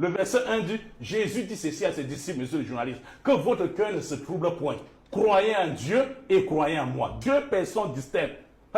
Le verset 1 dit, Jésus dit ceci à ses disciples, monsieur le journaliste, que votre cœur ne se trouble point. Croyez en Dieu et croyez en moi. Deux personnes distinctes.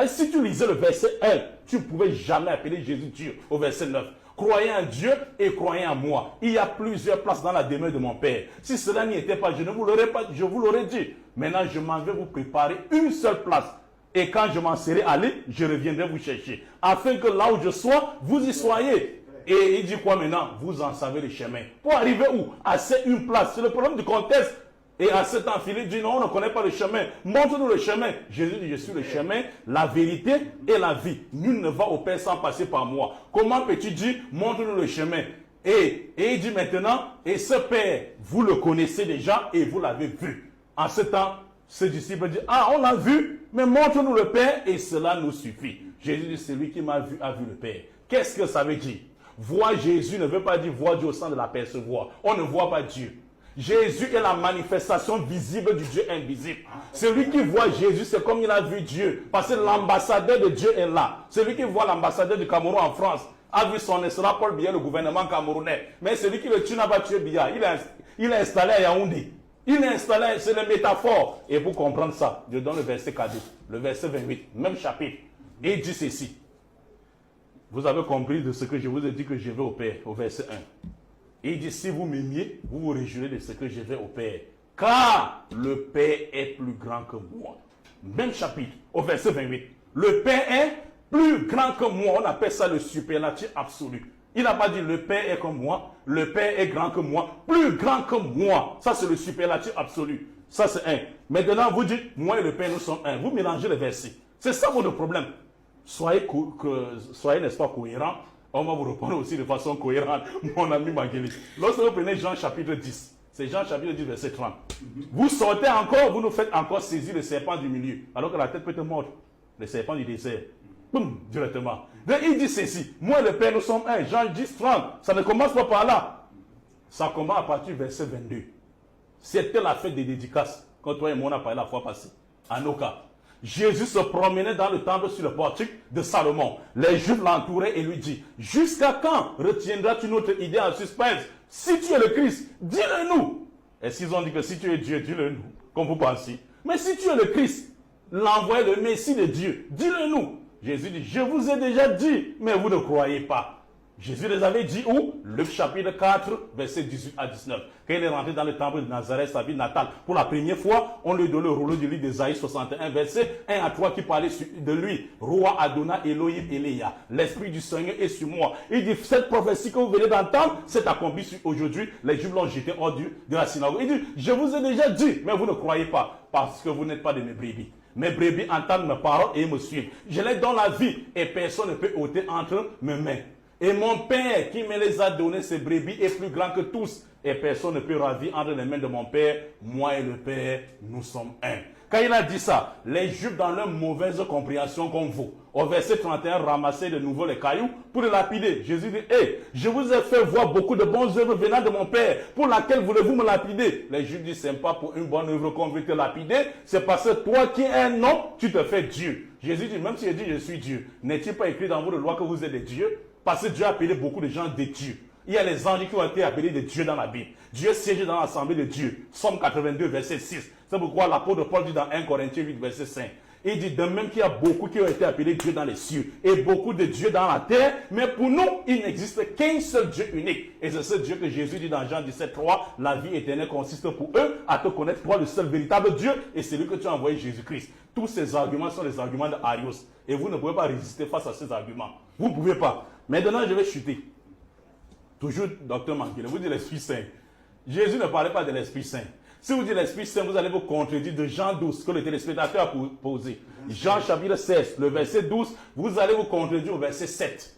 Si tu lisais le verset 1, tu ne pouvais jamais appeler Jésus Dieu au verset 9. Croyez en Dieu et croyez en moi. Il y a plusieurs places dans la demeure de mon Père. Si cela n'y était pas, je ne vous l'aurais pas, je vous l'aurais dit. Maintenant, je m'en vais vous préparer une seule place. Et quand je m'en serai allé, je reviendrai vous chercher. Afin que là où je sois, vous y soyez. Et il dit quoi maintenant? Vous en savez le chemin. Pour arriver où? À cette une place. C'est le problème du contexte. Et à cet temps, Philippe dit non, on ne connaît pas le chemin. Montre-nous le chemin. Jésus dit, je suis le chemin, la vérité et la vie. Nul ne va au Père sans passer par moi. Comment peux-tu dire, montre-nous le chemin? Et il dit maintenant, et ce Père, vous le connaissez déjà et vous l'avez vu. En ce temps, ce disciple dit, ah, on l'a vu, mais montre-nous le Père et cela nous suffit. Jésus dit, celui qui m'a vu a vu le Père. Qu'est-ce que ça veut dire? Voir Jésus ne veut pas dire voir Dieu au sens de l'apercevoir. On ne voit pas Dieu. Jésus est la manifestation visible du Dieu invisible. Celui qui voit Jésus, c'est comme il a vu Dieu. Parce que l'ambassadeur de Dieu est là. Celui qui voit l'ambassadeur du Cameroun en France a vu son excellent Paul Biya, le gouvernement camerounais. Mais celui qui le tue n'a pas tué Biya. Il est installé à Yaoundé. Il est installé, c'est une métaphore. Et pour comprendre ça, je donne le verset 4, le verset 28, même chapitre. Et il dit ceci. Vous avez compris de ce que je vous ai dit que je vais au Père, au verset 1. Et il dit, si vous m'aimiez, vous vous réjouirez de ce que je vais au Père. Car le Père est plus grand que moi. Même chapitre, au verset 28. Le Père est plus grand que moi. On appelle ça le superlatif absolu. Il n'a pas dit le Père est comme moi, le Père est grand que moi, plus grand que moi. Ça, c'est le superlatif absolu. Ça, c'est un. Maintenant, vous dites, moi et le Père, nous sommes un. Vous mélangez les versets. C'est ça votre problème. Soyez, n'est-ce pas, cohérent. On va vous répondre aussi de façon cohérente, mon ami Magueli. Lorsque vous prenez Jean chapitre 10, c'est Jean chapitre 10, verset 30. Vous sortez encore, vous nous faites encore saisir le serpent du milieu, alors que la tête peut être morte. Le serpent du désert. Boum, directement. Donc il dit ceci, moi et le Père, nous sommes un. Jean 10, 30. Ça ne commence pas par là. Ça commence à partir du verset 22. C'était la fête des dédicaces, quand toi et moi on a parlé la fois passée, à Noka. Jésus se promenait dans le temple sur le portique de Salomon. Les Juifs l'entouraient et lui disent, jusqu'à quand retiendras-tu notre idée en suspense? Si tu es le Christ, dis-le nous. Et s'ils ont dit que si tu es Dieu, dis-le nous, comme vous pensez. Mais si tu es le Christ, l'envoyé, le Messie de Dieu, dis-le nous. Jésus dit, je vous ai déjà dit, mais vous ne croyez pas. Jésus les avait dit où? Luc chapitre 4, verset 18 à 19. Quand il est rentré dans le temple de Nazareth, sa ville natale, pour la première fois, on lui donne le rouleau du livre d'Ésaïe 61, verset 1 à 3, qui parlait de lui. Roi Adonai Elohim Eléa. L'Esprit du Seigneur est sur moi. Il dit, cette prophétie que vous venez d'entendre, s'est accomplie aujourd'hui. Les Juifs l'ont jeté hors de la synagogue. Il dit, je vous ai déjà dit, mais vous ne croyez pas, parce que vous n'êtes pas de mes brebis. Mes brebis entendent mes paroles et me suivent. Je les donne la vie, et personne ne peut ôter entre mes mains. Et mon Père qui me les a donné, ces brebis, est plus grand que tous. Et personne ne peut ravir entre les mains de mon Père. Moi et le Père, nous sommes un. Quand il a dit ça, les Juifs, dans leur mauvaise compréhension comme vous, au verset 31, ramassaient de nouveau les cailloux pour les lapider. Jésus dit, je vous ai fait voir beaucoup de bonnes œuvres venant de mon Père. Pour laquelle voulez-vous me lapider? Les Juifs disent, c'est pas pour une bonne œuvre qu'on veut te lapider. C'est parce que toi qui es un homme, tu te fais Dieu. Jésus dit, même si je dis je suis Dieu, n'est-il pas écrit dans votre loi que vous êtes des dieux? Parce que Dieu a appelé beaucoup de gens des dieux. Il y a les anges qui ont été appelés des dieux dans la Bible. Dieu siège dans l'assemblée de Dieu. Somme 82, verset 6. C'est pourquoi l'apôtre Paul dit dans 1 Corinthiens 8, verset 5. Il dit de même qu'il y a beaucoup qui ont été appelés dieux dans les cieux et beaucoup de dieux dans la terre. Mais pour nous, il n'existe qu'un seul Dieu unique. Et c'est ce Dieu que Jésus dit dans Jean 17, 3. La vie éternelle consiste pour eux à te connaître, toi le seul véritable Dieu et celui que tu as envoyé, Jésus-Christ. Tous ces arguments sont les arguments de Arius. Et vous ne pouvez pas résister face à ces arguments. Vous ne pouvez pas. Maintenant, je vais chuter. Toujours, docteur Manguele, vous dites l'Esprit Saint. Jésus ne parlait pas de l'Esprit Saint. Si vous dites l'Esprit Saint, vous allez vous contredire de Jean 12, que le téléspectateur a posé. Jean chapitre 16, le verset 12, vous allez vous contredire au verset 7.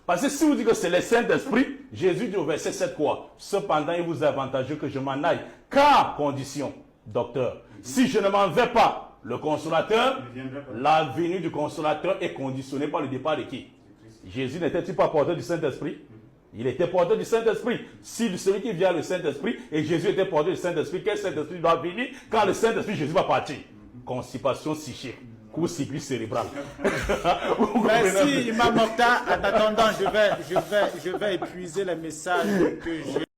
Parce que si vous dites que c'est le Saint-Esprit, Jésus dit au verset 7 quoi? Cependant, il vous est avantageux que je m'en aille. Car, condition, docteur, si je ne m'en vais pas, le consolateur, la venue du consolateur est conditionnée par le départ de qui? Jésus n'était-il pas porteur du Saint-Esprit? Il était porteur du Saint-Esprit. Si celui qui vient le Saint-Esprit, et Jésus était porteur du Saint-Esprit, quel Saint-Esprit doit venir quand le Saint-Esprit, Jésus va partir? Constipation psychique. court-circuit cérébral. Merci, Imam Mokhtar. En attendant, je vais épuiser les messages que j'ai.